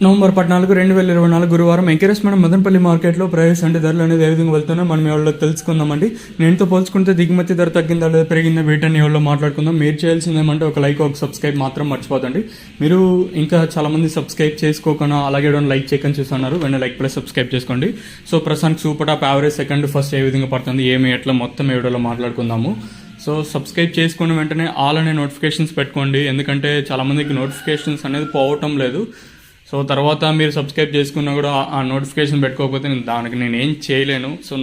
November 14, 2024 గురువారం encouragement Madanapalle మార్కెట్లో price అంటే ధరలు అనేది ఏ విధంగా వెళ్తున్నా మనం ఎవరిలో తెలుసుకుందామండి. నేనుతో పోల్చుకుంటే దిగుమతి ధర తగ్గిందా లేదా పెరిగిందా వీటన్ని ఎవరిలో మాట్లాడుకుందాం. మీరు చేయాల్సింది ఏమంటే ఒక లైక్ ఒక సబ్స్క్రైబ్ మాత్రం మర్చిపోదండి. మీరు ఇంకా చాలామంది సబ్స్క్రైబ్ చేసుకోకుండా అలాగే లైక్ చేయకని చూస్తున్నారు, వెంటనే లైక్ ప్లస్ సబ్స్క్రైబ్ చేసుకోండి. సో ప్రస్తుతానికి super top average second first ఏ విధంగా పడుతుంది ఏమి ఎట్లా మొత్తం ఏ వీడియోలో మాట్లాడుకుందాము. సో సబ్స్క్రైబ్ చేసుకున్న వెంటనే ఆల్ అనే నోటిఫికేషన్స్ పెట్టుకోండి, ఎందుకంటే చాలామందికి నోటిఫికేషన్స్ అనేది పోవటం లేదు. సో తర్వాత మీరు సబ్స్క్రైబ్ చేసుకున్నా కూడా ఆ నోటిఫికేషన్ పెట్టుకోకపోతే దానికి నేనేం చేయలేను. సో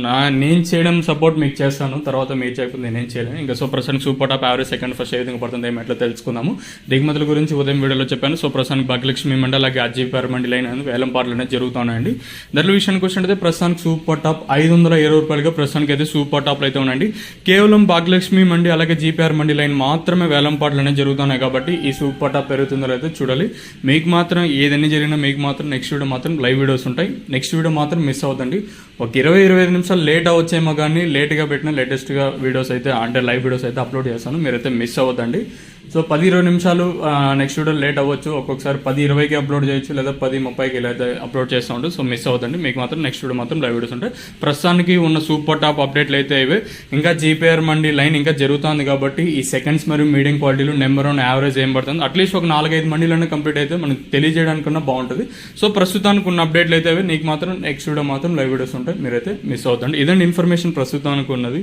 నేను చేయడం సపోర్ట్ మీకు చేస్తాను, తర్వాత మీరు చేయకపోతే నేనేం చేయలేను. ఇంకా సో ప్రస్తుతానికి super top average second first ఏ విధంగా పడుతుంది ఏమి ఎట్లా తెలుసుకుందాము. దిగుమతుల గురించి ఉదయం వీడియోలో చెప్పాను. సో ప్రస్తుతానికి భాగ్యలక్ష్మి మండలి అలాగే అజీపర్ మండలి అయిన వేలంపాట్లు అనేది జరుగుతున్నాయండి. ధరల విషయానికి వచ్చినట్టు ప్రస్తుతానికి సూపర్ టాప్ 520 రూపాయలుగా ప్రస్తుతానికి అయితే సూపర్ టాప్లు అయితే ఉన్నాయండి. కేవలం భాగ్యలక్ష్మి మండి అలాగే జీపీఆర్ మండి లైన్ మాత్రమే వేలంపాట్లు అనేది జరుగుతున్నాయి కాబట్టి ఈ సూపర్ టాప్ పెరుగుతుందో లేదో చూడాలి. మీకు మాత్రం ఏదైనా జరిగినా మీకు మాత్రం నెక్స్ట్ వీడియో మాత్రం లైవ్ వీడియోస్ ఉంటాయి. నెక్స్ట్ వీడియో మాత్రం మిస్ అవుతుంది. ఒక 20-25 నిమిషాలు లేట్ అవ్వచ్చేమో కానీ లేట్గా పెట్టిన లేటెస్ట్గా వీడియోస్ అయితే అంటే లైవ్ వీడియోస్ అయితే అప్లోడ్ చేస్తాను, మీరైతే మిస్ అవ్వద్దండి. సో 10-20 నిమిషాలు నెక్స్ట్ వీడియో లేట్ అవ్వచ్చు, ఒక్కొక్కసారి 10:20కి అప్లోడ్ చేయొచ్చు లేదా 10:30కి ఇలా అయితే అప్లోడ్ చేస్తూ ఉంటాం. సో మిస్ అవ్వదండి, మీకు మాత్రం నెక్స్ట్ వీడియో మాత్రం లైవ్ వీడియోస్ ఉంటాయి. ప్రస్తుతానికి ఉన్న సూపర్ టాప్ అప్డేట్లు అయితే ఇవే. ఇంకా జీపీఆర్ మండి లైన్ ఇంకా జరుగుతుంది కాబట్టి ఈ సెకండ్స్ మరియు మీడియం క్వాలిటీలు నెంబర్ 1 యావరేజ్ ఏం పడుతుంది అట్లీస్ట్ ఒక 4-5 మండీలన్నీ కంప్లీట్ అయితే మనకు తెలియజేయడానికన్నా బాగుంటుంది. సో ప్రస్తుతానికి ఉన్న అప్డేట్లు అయితే నీకు మాత్రం నెక్స్ట్ వీడియో మాత్రం లైవ్ వీడియోస్ ఉంటాయి, మీరైతే మిస్ అవుతుంది. ఇదండి ఇన్ఫర్మేషన్ ప్రస్తుతానికి ఉన్నది.